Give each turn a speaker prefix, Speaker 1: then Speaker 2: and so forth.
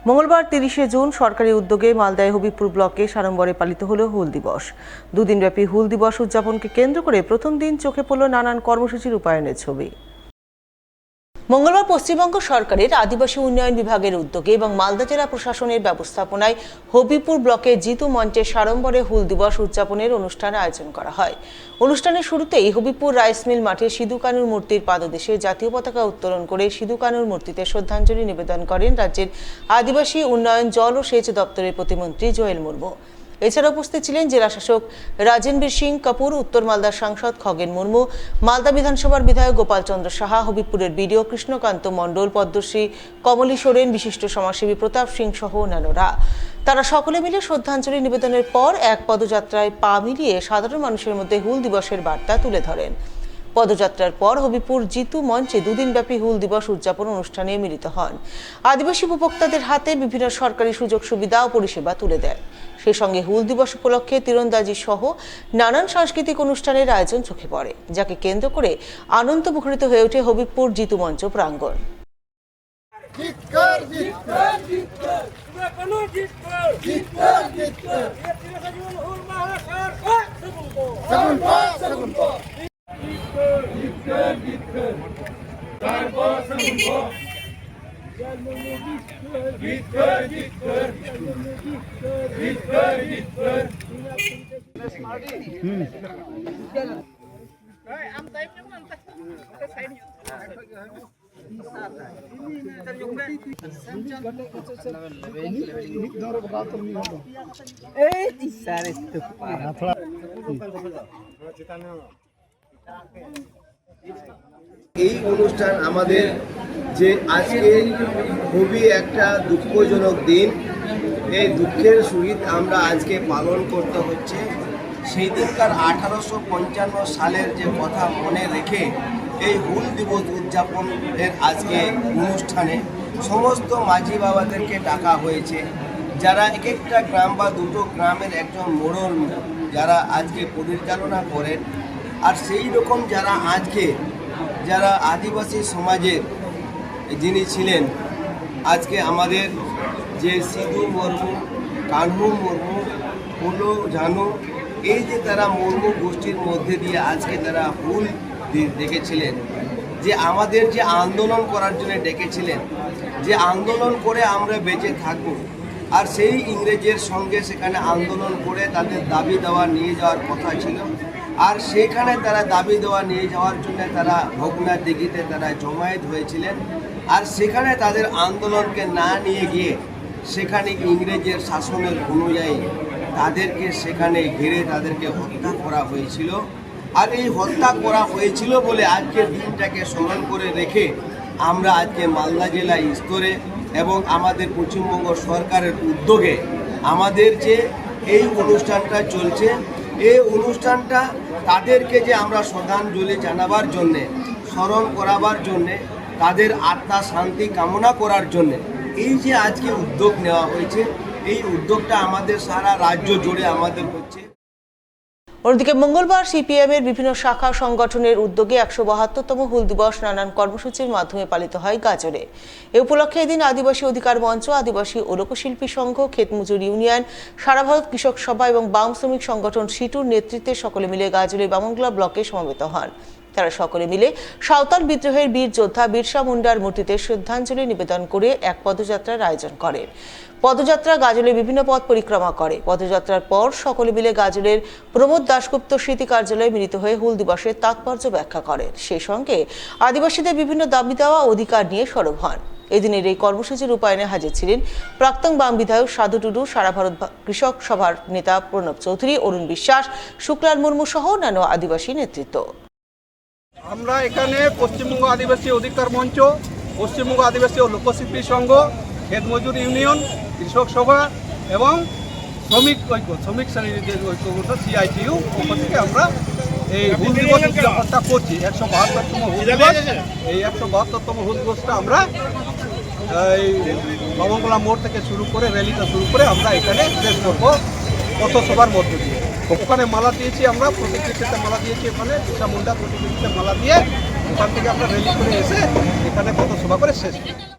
Speaker 1: মঙ্গলবার ৩০শে জুন সরকারি উদ্যোগে মালদায় হবিপুর ব্লকে সাড়ম্বরে পালিত হলো হুল দিবস। দুদিনব্যাপী হুল দিবস উদযাপনকে কেন্দ্র করে প্রথম দিন চোখে পড়ল নানান কর্মসূচি রূপায়ণের ছবি। মঙ্গলবার পশ্চিমবঙ্গ সরকারের আদিবাসী উন্নয়ন বিভাগের উদ্যোগে এবং মালদা জেলা প্রশাসনের ব্যবস্থাপনায় হবিপুর ব্লকে জিতু মঞ্চে সাড়ম্বরে হুল দিবস উদযাপনের অনুষ্ঠান আয়োজন করা হয়। অনুষ্ঠানের শুরুতেই হবিপুর রাইস মিল মাঠে সিধু কানুর মূর্তির পাদদেশে জাতীয় পতাকা উত্তোলন করে সিধু কানুর মূর্তিতে শ্রদ্ধাঞ্জলি নিবেদন করেন রাজ্যের আদিবাসী উন্নয়ন জল ও সেচ দপ্তরের প্রতিমন্ত্রী জোয়েল মুর্মু। এছাড়া উপস্থিত ছিলেন জেলা শাসক রাজেনবীর সিং কাপুর, উত্তর মালদার সাংসদ খগেন মুর্মু, মালদা বিধানসভার বিধায়ক গোপাল চন্দ্র সাহা, হবিপুরের বিডিও কৃষ্ণকান্ত মণ্ডল, পদ্মশ্রী কমলী সোরেন, বিশিষ্ট সমাজসেবী প্রতাপ সিং সহ অন্যান্যরা। তারা সকলে মিলে শ্রদ্ধাঞ্জলি নিবেদনের পর এক পদযাত্রায় পা মিলিয়ে সাধারণ মানুষের মধ্যে হুল দিবসের বার্তা তুলে ধরেন। পদযাত্রার পর হবিপুর জিতু মঞ্চে দুদিনব্যাপী হুল দিবস উদযাপন অনুষ্ঠানে মিলিত হন। আদিবাসী উপভোক্তাদের হাতে বিভিন্ন সরকারি সুযোগ সুবিধা ও পরিষেবা তুলে দেয়। সেই সঙ্গে হুল দিবস উপলক্ষে তীরন্দাজি সহ নানান সাংস্কৃতিক অনুষ্ঠানের আয়োজন চোখে পড়ে, যাকে কেন্দ্র করে আনন্দ মুখরিত হয়ে ওঠে হবিপুর জিতু মঞ্চ প্রাঙ্গণ।
Speaker 2: এই অনুষ্ঠান আমাদের যে আজকে খুবই একটা দুঃখজনক দিন, এই দুঃখের সহিত আমরা আজকে পালন করতে হচ্ছে। সেই দিনকার 1855 সালের যে কথা মনে রেখে এই হুল দিবস উদযাপনের আজকে অনুষ্ঠানে সমস্ত মাঝি বাবাদেরকে ডাকা হয়েছে, যারা এক একটা গ্রাম বা দুটো গ্রামের একজন মোড়ল যারা আজকে পরিচালনা করেন। আর সেই রকম যারা আদিবাসী সমাজের যিনি ছিলেন, আজকে আমাদের যে সিধু মুর্মু, কানহু মুর্মু, পোলো ঝানু, এই যে তারা মুর্মু গোষ্ঠীর মধ্যে দিয়ে আজকে তারা হুল ডেকেছিলেন, যে আমাদের যে আন্দোলন করার জন্য ডেকেছিলেন, যে আন্দোলন করে আমরা বেঁচে থাকব। আর সেই ইংরেজের সঙ্গে সেখানে আন্দোলন করে তাদের দাবি দেওয়া নিয়ে যাওয়ার কথা ছিল। আর সেখানে তারা দাবি দেওয়া নিয়ে যাওয়ার জন্য তারা ভগ্না দিঘিতে তারা জমায়েত হয়েছিলেন। আর সেখানে তাদের আন্দোলনকে না নিয়ে গিয়ে সেখানে ইংরেজের শাসনের অনুযায়ী তাদেরকে সেখানে ঘিরে তাদেরকে হত্যা করা হয়েছিল। আর এই হত্যা করা হয়েছিল বলে আজকের দিনটাকে স্মরণ করে রেখে আমরা আজকে মালদা জেলা স্তরে এবং আমাদের পশ্চিমবঙ্গ সরকারের উদ্যোগে আমাদের যে এই অনুষ্ঠানটা চলছে, এই অনুষ্ঠানটা তাদেরকে যে আমরা শ্রদ্ধাঞ্জলি জানাবার জন্যে, স্মরণ করাবার জন্যে, তাদের আত্মা শান্তি কামনা করার জন্যে এই যে আজকে উদ্যোগ নেওয়া হয়েছে, এই উদ্যোগটা আমাদের সারা রাজ্য জুড়ে আমাদের হচ্ছে।
Speaker 1: অন্যদিকে মঙ্গলবার সিপিএম এর বিভিন্ন শাখা সংগঠনের উদ্যোগে 172তম হুল দিবস নানান কর্মসূচির মাধ্যমে পালিত হয় গাজলে। এ উপলক্ষে এদিন আদিবাসী অধিকার মঞ্চ, আদিবাসী ও লোকশিল্পী সংঘ, ক্ষেতমজুর ইউনিয়ন, সারা ভারত কৃষক সভা এবং বাম শ্রমিক সংগঠন সিটুর নেতৃত্বে সকলে মিলে গাজলের বামনগোলা ব্লকে সমবেত হন। তারা সকলে মিলে সাঁওতাল বিদ্রোহের বীর যোদ্ধা বিরসা মুন্ডার মূর্তিতে শ্রদ্ধাঞ্জলি নিবেদন করে এক পদযাত্রার আয়োজন করেন। পদযাত্রা গাজলের বিভিন্ন পথ পরিক্রমা করে। পদযাত্রার পর সকলে মিলে গাজলের প্রমোদ দাশগুপ্ত স্মৃতি কার্যালয়ে মিলিত হয়ে হুল দিবসের তাৎপর্য ব্যাখ্যা করেন। সেই সঙ্গে আদিবাসীদের বিভিন্ন দাবি দেওয়া অধিকার নিয়ে সরব হন। এদিনের এই কর্মসূচির রূপায়ণে হাজির ছিলেন প্রাক্তন বাম বিধায়ক সাধু টুডু, সারা ভারত কৃষক সভার নেতা প্রণব চৌধুরী, অরুণ বিশ্বাস, শুক্লাল মুর্মু সহ অন্যান্য আদিবাসী নেতৃত্ব।
Speaker 3: আমরা এখানে পশ্চিমবঙ্গ আদিবাসী অধিকার মঞ্চ, পশ্চিমবঙ্গ আদিবাসী ও লোকশিল্পী সংঘ, ক্ষেতমজুর ইউনিয়ন, কৃষক সভা এবং শ্রমিক শ্রেণীদের ঐক্যগত CITU পক্ষ থেকে আমরা এই হুল দিবস উদযাপনটা করছি। 172তম হুল দিবস। এই 172তম হুল দিবসটা আমরা এই বামনগোলা মোড় থেকে শুরু করে র্যালিটা শুরু করে আমরা এখানে শেষ করবো পথসভার মধ্য দিয়ে। ওখানে মালা দিয়েছি, আমরা প্রতিকৃতিতে মালা দিয়েছি, ওখানে বিরসা মুন্ডা প্রতিকৃতিতে মালা দিয়ে ওখান থেকে আমরা র্যালি করে এসে এখানে পথসভা করে শেষ করি।